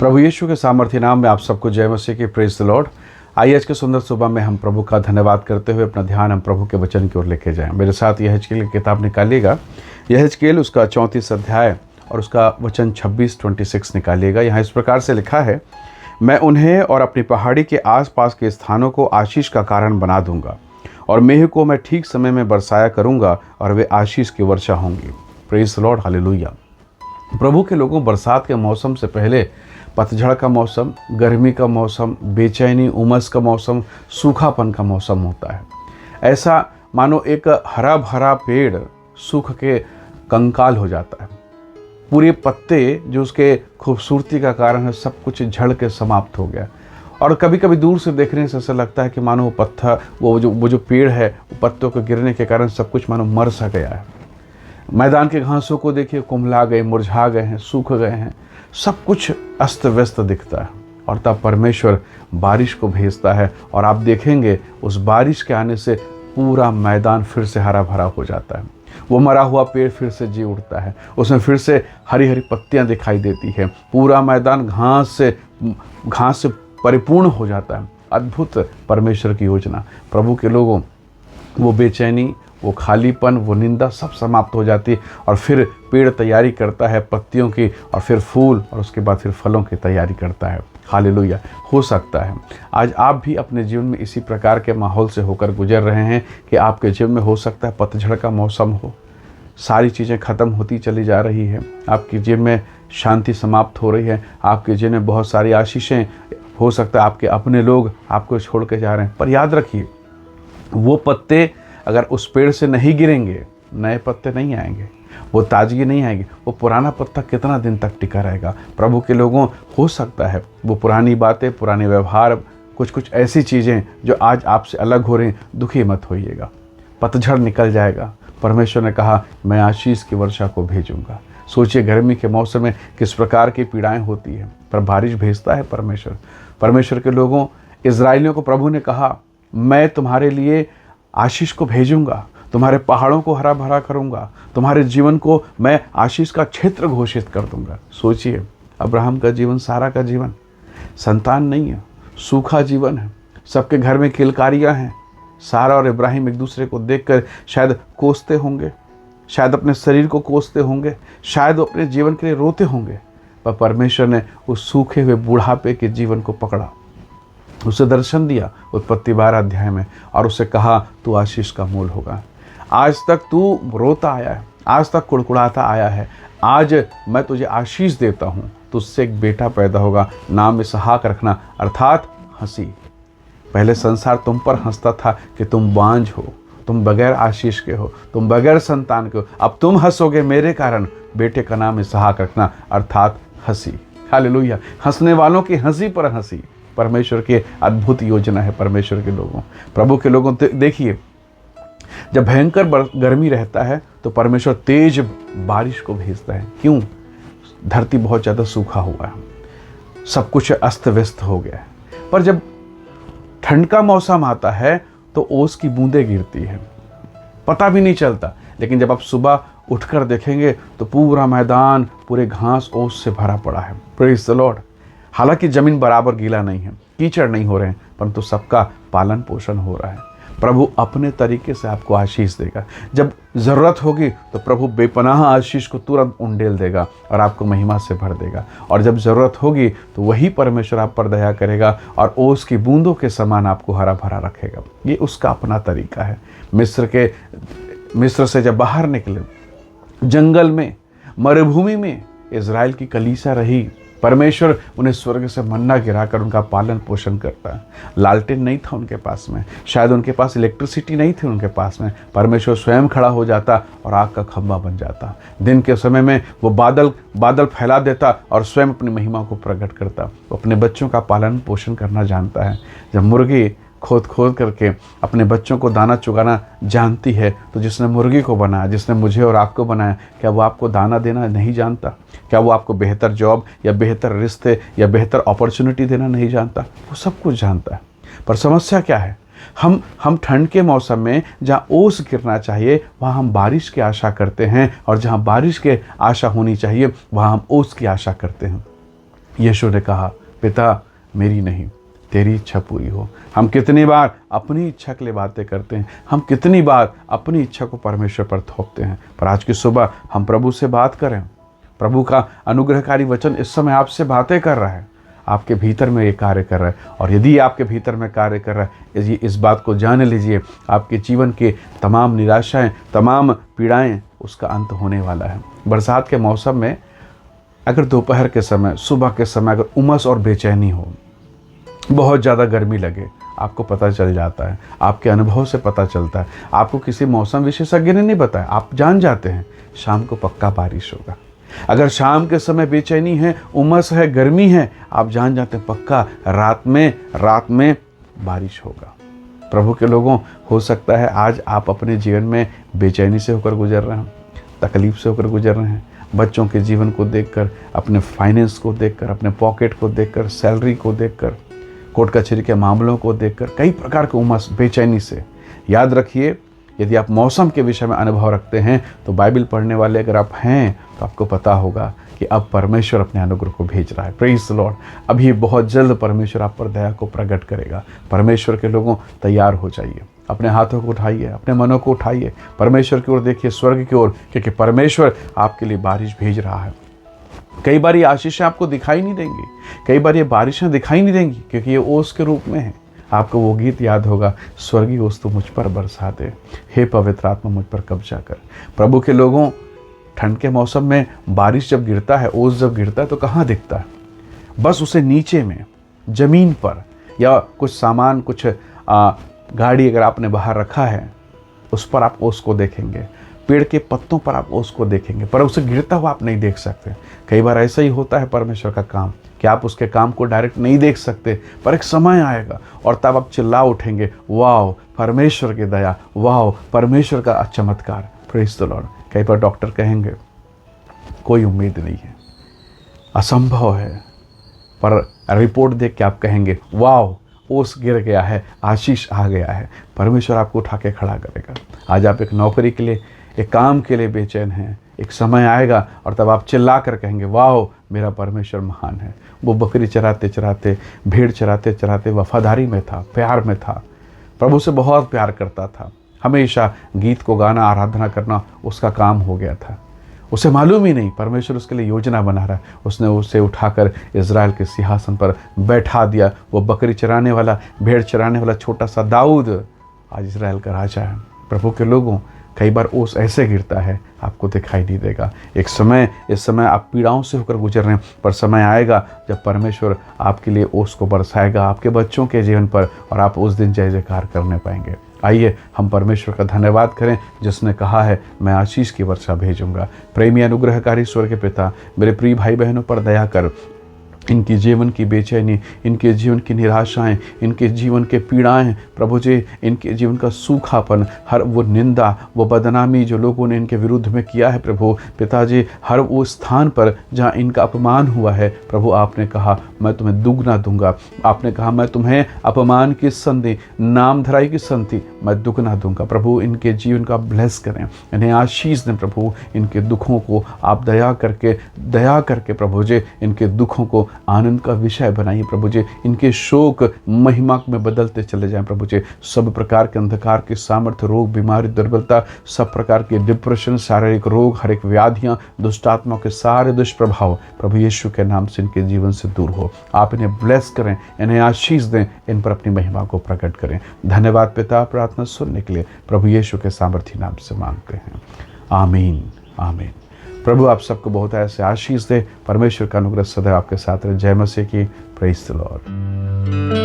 प्रभु यीशु के सामर्थ्य नाम में आप सबको जय मसीह की। Praise the Lord. आइए आज के सुंदर सुबह में हम प्रभु का धन्यवाद करते हुए अपना ध्यान हम प्रभु के वचन की ओर लेके जाएं। मेरे साथ यहेजकेल की किताब निकालिएगा। यहेजकेल उसका 34 अध्याय और उसका वचन 26 निकालिएगा। यहाँ इस प्रकार से लिखा है, मैं उन्हें और अपनी पहाड़ी के आसपास के स्थानों को आशीष का कारण बना दूंगा और मेह को मैं ठीक समय में बरसाया करूंगा और वे आशीष की वर्षा होंगी। Praise the Lord, hallelujah. प्रभु के लोगों, बरसात के मौसम से पहले पतझड़ का मौसम, गर्मी का मौसम, बेचैनी, उमस का मौसम, सूखापन का मौसम होता है। ऐसा मानो एक हरा भरा पेड़ सूख के कंकाल हो जाता है। पूरे पत्ते जो उसके खूबसूरती का कारण है, सब कुछ झड़ के समाप्त हो गया। और कभी कभी दूर से देखने से ऐसा लगता है कि मानो वो पत्थर वो जो पेड़ है, वो पत्तों के गिरने के कारण सब कुछ मानो मर सा गया है। मैदान के घासों को देखिए, कुम्हला गए, मुरझा गए हैं, सूख गए हैं, सब कुछ अस्त व्यस्त दिखता है। और तब परमेश्वर बारिश को भेजता है और आप देखेंगे उस बारिश के आने से पूरा मैदान फिर से हरा भरा हो जाता है। वो मरा हुआ पेड़ फिर से जी उठता है, उसमें फिर से हरी हरी पत्तियां दिखाई देती है। पूरा मैदान घास से परिपूर्ण हो जाता है। अद्भुत परमेश्वर की योजना। प्रभु के लोगों, वो बेचैनी, वो खालीपन, वो निंदा सब समाप्त हो जाती है और फिर पेड़ तैयारी करता है पत्तियों की, और फिर फूल, और उसके बाद फिर फलों की तैयारी करता है। हालेलुया। हो सकता है आज आप भी अपने जीवन में इसी प्रकार के माहौल से होकर गुजर रहे हैं कि आपके जीवन में हो सकता है पतझड़ का मौसम हो, सारी चीज़ें ख़त्म होती चली जा रही है, आपके जीवन में शांति समाप्त हो रही है, आपके जीवन में बहुत सारी आशीषें, हो सकता है आपके अपने लोग आपको छोड़ के जा रहे हैं। पर याद रखिए, वो पत्ते अगर उस पेड़ से नहीं गिरेंगे, नए पत्ते नहीं आएंगे, वो ताजगी नहीं आएगी। वो पुराना पत्ता कितना दिन तक टिका रहेगा? प्रभु के लोगों, हो सकता है वो पुरानी बातें, पुराने व्यवहार, कुछ ऐसी चीज़ें जो आज आपसे अलग हो रही हैं, दुखी मत होइएगा। पतझड़ निकल जाएगा। परमेश्वर ने कहा, मैं आशीष की वर्षा को भेजूंगा। सोचिए, गर्मी के मौसम में किस प्रकार की पीड़ाएं होती हैं, पर बारिश भेजता है परमेश्वर। परमेश्वर के लोगों, इजराइलियों को प्रभु ने कहा, मैं तुम्हारे लिए आशीष को भेजूंगा, तुम्हारे पहाड़ों को हरा भरा करूंगा, तुम्हारे जीवन को मैं आशीष का क्षेत्र घोषित कर दूंगा। सोचिए, अब्राहम का जीवन, सारा का जीवन, संतान नहीं है, सूखा जीवन है, सबके घर में किलकारियां हैं। सारा और इब्राहिम एक दूसरे को देखकर शायद कोसते होंगे, शायद अपने शरीर को कोसते होंगे, शायद वो अपने जीवन के लिए रोते होंगे। पर परमेश्वर ने उस सूखे हुए बुढ़ापे के जीवन को पकड़ा, उसे दर्शन दिया उत्पत्ति 12 अध्याय में, और उसे कहा, तू आशीष का मूल होगा। आज तक तू रोता आया है, आज तक कुड़कुड़ाता आया है, आज मैं तुझे आशीष देता हूँ, तुझसे एक बेटा पैदा होगा, नाम इसहाक रखना, अर्थात हंसी। पहले संसार तुम पर हंसता था कि तुम बांझ हो, तुम बगैर आशीष के हो, तुम बगैर संतान के हो। अब तुम हंसोगे मेरे कारण, बेटे का नाम इसहाक रखना, अर्थात हंसी। हालेलुया। हंसने वालों की हंसी पर हंसी परमेश्वर की अद्भुत योजना है। परमेश्वर के लोगों, प्रभु के लोगों, देखिए, जब भयंकर गर्मी रहता है तो परमेश्वर तेज बारिश को भेजता है। क्यों? धरती बहुत ज़्यादा सूखा हुआ है, सब कुछ अस्त व्यस्त हो गया है। पर जब ठंड का मौसम आता है तो ओस की बूंदें गिरती हैं, पता भी नहीं चलता। लेकिन जब आप सुबह उठकर देखेंगे तो पूरा मैदान, पूरे घास ओस से भरा पड़ा है। Praise the Lord. हालांकि ज़मीन बराबर गीला नहीं है, कीचड़ नहीं हो रहे हैं, परंतु सबका पालन पोषण हो रहा है। प्रभु अपने तरीके से आपको आशीष देगा। जब ज़रूरत होगी तो प्रभु बेपनाह आशीष को तुरंत उंडेल देगा और आपको महिमा से भर देगा। और जब ज़रूरत होगी तो वही परमेश्वर आप पर दया करेगा और ओस की बूंदों के समान आपको हरा भरा रखेगा। ये उसका अपना तरीका है। मिस्र से जब बाहर निकले, जंगल में, मरुभूमि में इज़राइल की कलीसिया रही। परमेश्वर उन्हें स्वर्ग से मन्ना गिराकर उनका पालन पोषण करता है। लालटेन नहीं था उनके पास में, शायद उनके पास इलेक्ट्रिसिटी नहीं थी उनके पास में। परमेश्वर स्वयं खड़ा हो जाता और आग का खंभा बन जाता। दिन के समय में वो बादल फैला देता और स्वयं अपनी महिमा को प्रकट करता। वो अपने बच्चों का पालन पोषण करना जानता है। जब मुर्गी खोद करके अपने बच्चों को दाना चुगाना जानती है, तो जिसने मुर्गी को बनाया, जिसने मुझे और आपको बनाया, क्या वो आपको दाना देना नहीं जानता? क्या वो आपको बेहतर जॉब या बेहतर रिश्ते या बेहतर अपॉर्चुनिटी देना नहीं जानता? वो सब कुछ जानता है। पर समस्या क्या है? हम ठंड के मौसम में जहाँ ओस गिरना चाहिए वहाँ हम बारिश की आशा करते हैं, और जहाँ बारिश की आशा होनी चाहिए वहाँ हम ओस की आशा करते हैं। यीशु ने कहा, पिता मेरी नहीं तेरी इच्छा पूरी हो। हम कितनी बार अपनी इच्छा के लिए बातें करते हैं, हम कितनी बार अपनी इच्छा को परमेश्वर पर थोपते हैं। पर आज की सुबह हम प्रभु से बात करें। प्रभु का अनुग्रहकारी वचन इस समय आपसे बातें कर रहा है, आपके भीतर में ये कार्य कर रहा है। और यदि आपके भीतर में कार्य कर रहा है, यदि इस बात को जान लीजिए, आपके जीवन के तमाम निराशाएं, तमाम पीड़ाएं, उसका अंत होने वाला है। बरसात के मौसम में अगर दोपहर के समय, सुबह के समय अगर उमस और बेचैनी हो, बहुत ज़्यादा गर्मी लगे, आपको पता चल जाता है, आपके अनुभव से पता चलता है। आपको किसी मौसम विशेषज्ञ ने नहीं बताया, आप जान जाते हैं शाम को पक्का बारिश होगा। अगर शाम के समय बेचैनी है, उमस है, गर्मी है, आप जान जाते हैं पक्का रात में बारिश होगा। प्रभु के लोगों, हो सकता है आज आप अपने जीवन में बेचैनी से होकर गुजर रहे हैं, तकलीफ से होकर गुजर रहे हैं, बच्चों के जीवन को देखकर, अपने फाइनेंस को देखकर, अपने पॉकेट को देखकर, सैलरी को देखकर, कोर्ट कचहरी के मामलों को देखकर, कई प्रकार के उमस, बेचैनी से। याद रखिए, यदि आप मौसम के विषय में अनुभव रखते हैं तो बाइबल पढ़ने वाले अगर आप हैं तो आपको पता होगा कि अब परमेश्वर अपने अनुग्रह को भेज रहा है। Praise the Lord. अभी बहुत जल्द परमेश्वर आप पर दया को प्रकट करेगा। परमेश्वर के लोगों, तैयार हो जाइए, अपने हाथों को उठाइए, अपने मनों को उठाइए, परमेश्वर की ओर देखिए, स्वर्ग की ओर, क्योंकि परमेश्वर आपके लिए बारिश भेज रहा है। कई बार ये आशीषें आपको दिखाई नहीं देंगी, कई बार ये बारिशें दिखाई नहीं देंगी, क्योंकि ये ओस के रूप में है। आपको वो गीत याद होगा, स्वर्गीय ओस तो मुझ पर बरसा दे, हे पवित्र आत्मा मुझ पर कब्जा कर। प्रभु के लोगों, ठंड के मौसम में बारिश जब गिरता है, ओस जब गिरता है तो कहाँ दिखता है? बस उसे नीचे में, ज़मीन पर, या कुछ सामान, कुछ गाड़ी अगर आपने बाहर रखा है, उस पर आप ओस को देखेंगे। पेड़ के पत्तों पर आप ओस को देखेंगे, पर उसे गिरता हुआ आप नहीं देख सकते। कई बार ऐसा ही होता है परमेश्वर का काम, कि आप उसके काम को डायरेक्ट नहीं देख सकते, पर एक समय आएगा और तब आप चिल्ला उठेंगे, वाह परमेश्वर की दया, वाह परमेश्वर का चमत्कार। Praise the Lord. कई बार डॉक्टर कहेंगे कोई उम्मीद नहीं है, असंभव है, पर रिपोर्ट देख के आप कहेंगे, वाह ओस गिर गया है, आशीष आ गया है, परमेश्वर आपको उठा के खड़ा करेगा। आज आप एक नौकरी के लिए, एक काम के लिए बेचैन हैं, एक समय आएगा और तब आप चिल्ला कर कहेंगे, वाह मेरा परमेश्वर महान है। वो बकरी चराते चराते, भेड़ चराते चराते वफादारी में था, प्यार में था, प्रभु से बहुत प्यार करता था। हमेशा गीत को गाना, आराधना करना उसका काम हो गया था। उसे मालूम ही नहीं परमेश्वर उसके लिए योजना बना रहा है। उसने उसे उठाकर इज़राइल के सिंहासन पर बैठा दिया। वो बकरी चराने वाला, भेड़ चराने वाला छोटा सा दाऊद आज इज़राइल का राजा है। प्रभु के लोगों, कई बार ओस ऐसे गिरता है आपको दिखाई नहीं देगा। एक समय, इस समय आप पीड़ाओं से होकर गुजर रहे हैं, पर समय आएगा जब परमेश्वर आपके लिए ओस को बरसाएगा आपके बच्चों के जीवन पर, और आप उस दिन जय जयकार करने पाएंगे। आइए हम परमेश्वर का धन्यवाद करें, जिसने कहा है मैं आशीष की वर्षा भेजूंगा। प्रेमी अनुग्रहकारी स्वर्ग के पिता, मेरे प्रिय भाई बहनों पर दया कर। इनकी जीवन की बेचैनी, इनके जीवन की निराशाएं, इनके जीवन के पीड़ाएं, प्रभु जी, इनके जीवन का सूखापन, हर वो निंदा, वो बदनामी जो लोगों ने इनके विरुद्ध में किया है प्रभु पिताजी, हर वो स्थान पर जहां इनका अपमान हुआ है, प्रभु आपने कहा मैं तुम्हें दुगना दूंगा। आपने कहा मैं तुम्हें अपमान की संधि, नाम धराई की संधि मैं दुगना दूंगा। प्रभु इनके जीवन का ब्लेस करें, इन्हें आशीष दें प्रभु। इनके दुखों को आप दया करके प्रभु जी, इनके दुखों को आनंद का विषय बनाइए प्रभु जी। इनके शोक महिमा में बदलते चले जाएं प्रभु जी। सब प्रकार के अंधकार के सामर्थ्य, रोग, बीमारी, दुर्बलता, सब प्रकार के डिप्रेशन, शारीरिक रोग, हर एक व्याधियां, दुष्टात्मा के सारे दुष्प्रभाव प्रभु यीशु के नाम से इनके जीवन से दूर हो। आप इन्हें ब्लेस करें, इन्हें आशीष दें, इन पर अपनी महिमा को प्रकट करें। धन्यवाद पिता, प्रार्थना सुनने के लिए प्रभु यीशु के सामर्थी नाम से मांगते हैं, आमीन आमीन। प्रभु आप सबको बहुत ऐसे आशीष दे। परमेश्वर का अनुग्रह सदैव आपके साथ रहे। जय मसीह की। Praise the Lord.